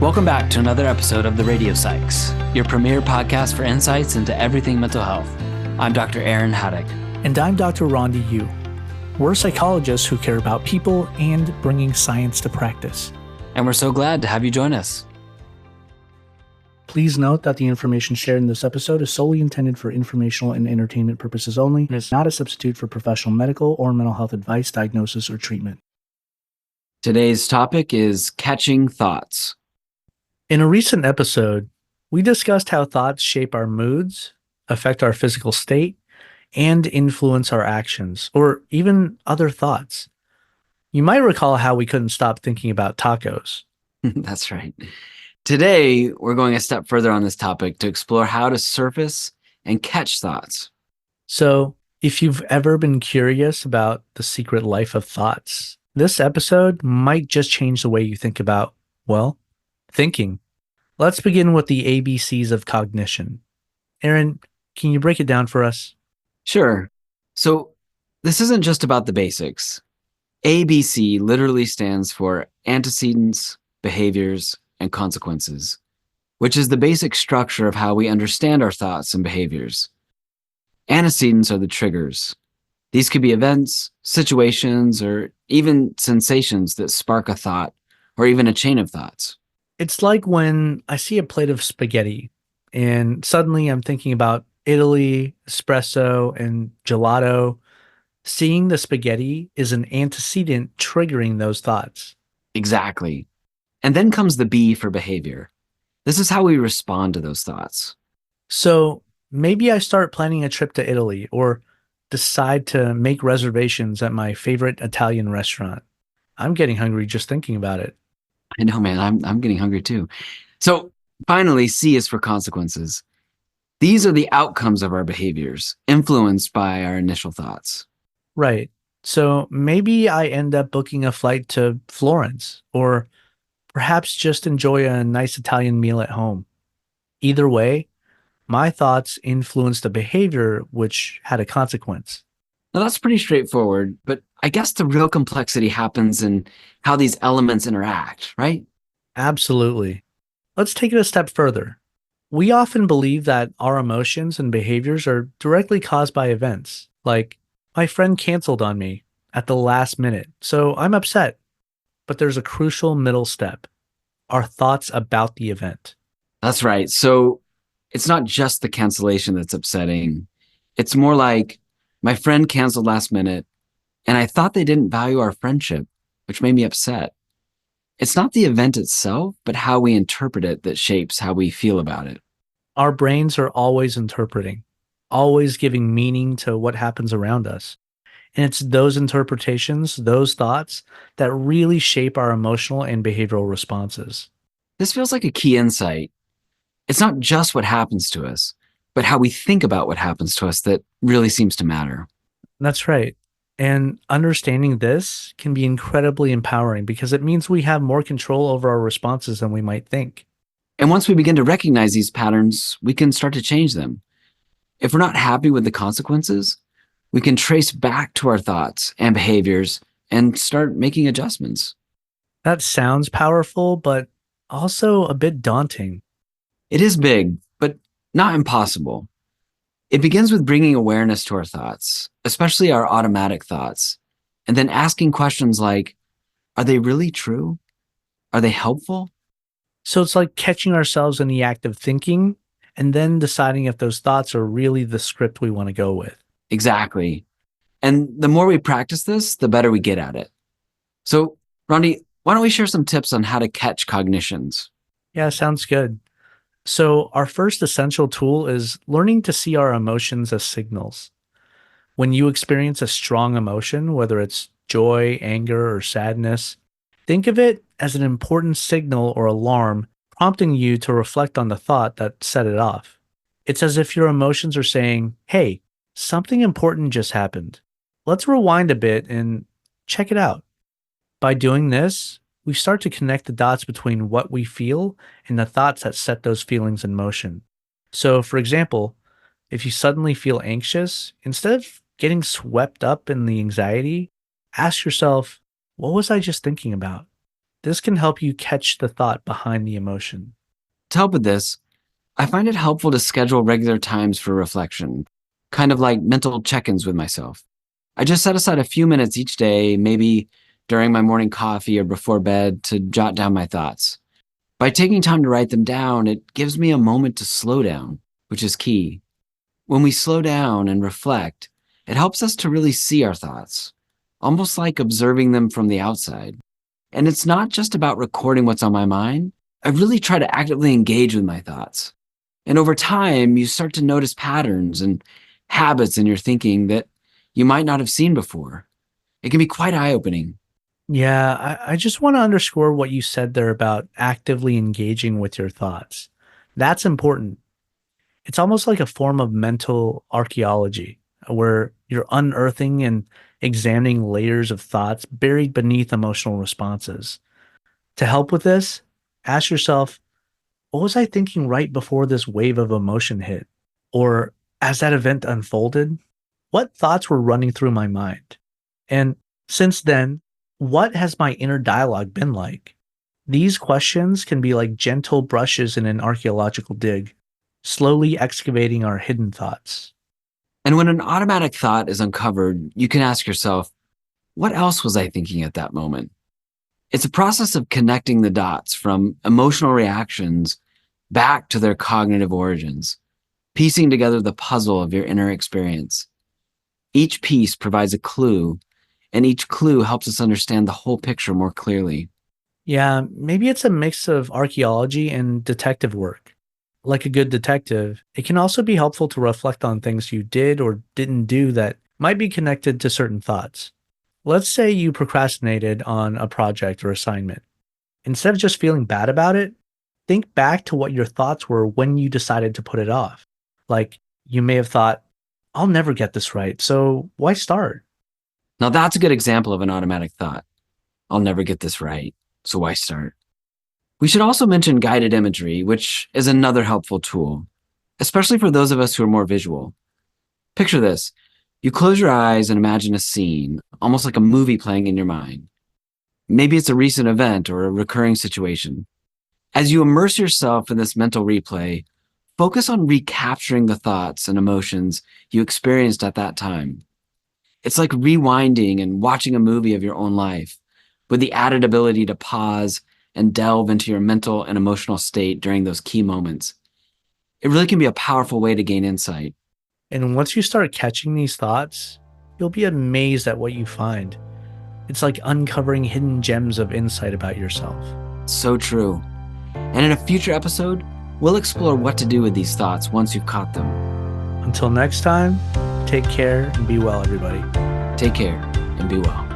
Welcome back to another episode of The Radio Psychs, your premier podcast for insights into everything mental health. I'm Dr. Aaron Haddock. And I'm Dr. Rhonda Yu. We're psychologists who care about people and bringing science to practice. And we're so glad to have you join us. Please note that the information shared in this episode is solely intended for informational and entertainment purposes only and is not a substitute for professional medical or mental health advice, diagnosis, or treatment. Today's topic is catching thoughts. In a recent episode, we discussed how thoughts shape our moods, affect our physical state, and influence our actions, or even other thoughts. You might recall how we couldn't stop thinking about tacos. That's right. Today, we're going a step further on this topic to explore how to surface and catch thoughts. So, if you've ever been curious about the secret life of thoughts, this episode might just change the way you think about, well, thinking. Let's begin with the ABCs of cognition. Aaron, can you break it down for us? Sure. So this isn't just about the basics. ABC literally stands for antecedents, behaviors, and consequences, which is the basic structure of how we understand our thoughts and behaviors. Antecedents are the triggers. These could be events, situations, or even sensations that spark a thought or even a chain of thoughts. It's like when I see a plate of spaghetti and suddenly I'm thinking about Italy, espresso, and gelato. Seeing the spaghetti is an antecedent triggering those thoughts. Exactly. And then comes the B for behavior. This is how we respond to those thoughts. So maybe I start planning a trip to Italy or decide to make reservations at my favorite Italian restaurant. I'm getting hungry just thinking about it. I know, man. I'm getting hungry too. So finally, C is for consequences. These are the outcomes of our behaviors, influenced by our initial thoughts. Right. So maybe I end up booking a flight to Florence, or perhaps just enjoy a nice Italian meal at home. Either way, my thoughts influenced the behavior, which had a consequence. Now that's pretty straightforward, but I guess the real complexity happens in how these elements interact, right? Absolutely. Let's take it a step further. We often believe that our emotions and behaviors are directly caused by events, like my friend canceled on me at the last minute, so I'm upset. But there's a crucial middle step, our thoughts about the event. That's right. So it's not just the cancellation that's upsetting. It's more like my friend canceled last minute, and I thought they didn't value our friendship, which made me upset. It's not the event itself, but how we interpret it that shapes how we feel about it. Our brains are always interpreting, always giving meaning to what happens around us. And it's those interpretations, those thoughts, that really shape our emotional and behavioral responses. This feels like a key insight. It's not just what happens to us, but how we think about what happens to us that really seems to matter. That's right. And understanding this can be incredibly empowering because it means we have more control over our responses than we might think. And once we begin to recognize these patterns, we can start to change them. If we're not happy with the consequences, we can trace back to our thoughts and behaviors and start making adjustments. That sounds powerful, but also a bit daunting. It is big, but not impossible. It begins with bringing awareness to our thoughts, especially our automatic thoughts, and then asking questions like, are they really true? Are they helpful? So it's like catching ourselves in the act of thinking and then deciding if those thoughts are really the script we want to go with. Exactly. And the more we practice this, the better we get at it. So, Rondi, why don't we share some tips on how to catch cognitions? Yeah, sounds good. So our first essential tool is learning to see our emotions as signals. When you experience a strong emotion, whether it's joy, anger, or sadness, think of it as an important signal or alarm prompting you to reflect on the thought that set it off. It's as if your emotions are saying, hey, something important just happened. Let's rewind a bit and check it out. By doing this, we start to connect the dots between what we feel and the thoughts that set those feelings in motion. So, for example, if you suddenly feel anxious, instead of getting swept up in the anxiety, ask yourself, what was I just thinking about? This can help you catch the thought behind the emotion. To help with this, I find it helpful to schedule regular times for reflection, kind of like mental check ins with myself. I just set aside a few minutes each day, maybe during my morning coffee or before bed, to jot down my thoughts. By taking time to write them down, it gives me a moment to slow down, which is key. When we slow down and reflect, it helps us to really see our thoughts, almost like observing them from the outside. And it's not just about recording what's on my mind. I really try to actively engage with my thoughts. And over time, you start to notice patterns and habits in your thinking that you might not have seen before. It can be quite eye-opening. Yeah, I just want to underscore what you said there about actively engaging with your thoughts. That's important. It's almost like a form of mental archaeology where you're unearthing and examining layers of thoughts buried beneath emotional responses. To help with this, ask yourself, what was I thinking right before this wave of emotion hit? Or as that event unfolded, what thoughts were running through my mind? And since then, what has my inner dialogue been like? These questions can be like gentle brushes in an archaeological dig, slowly excavating our hidden thoughts. And when an automatic thought is uncovered, you can ask yourself, what else was I thinking at that moment? It's a process of connecting the dots from emotional reactions back to their cognitive origins, piecing together the puzzle of your inner experience. Each piece provides a clue, and each clue helps us understand the whole picture more clearly. Yeah, maybe it's a mix of archaeology and detective work. Like a good detective, it can also be helpful to reflect on things you did or didn't do that might be connected to certain thoughts. Let's say you procrastinated on a project or assignment. Instead of just feeling bad about it, think back to what your thoughts were when you decided to put it off. Like, you may have thought, I'll never get this right, so why start? Now, that's a good example of an automatic thought. I'll never get this right, so why start? We should also mention guided imagery, which is another helpful tool, especially for those of us who are more visual. Picture this. You close your eyes and imagine a scene, almost like a movie playing in your mind. Maybe it's a recent event or a recurring situation. As you immerse yourself in this mental replay, focus on recapturing the thoughts and emotions you experienced at that time. It's like rewinding and watching a movie of your own life, with the added ability to pause and delve into your mental and emotional state during those key moments. It really can be a powerful way to gain insight. And once you start catching these thoughts, you'll be amazed at what you find. It's like uncovering hidden gems of insight about yourself. So true. And in a future episode, we'll explore what to do with these thoughts once you've caught them. Until next time, take care and be well, everybody. Take care and be well.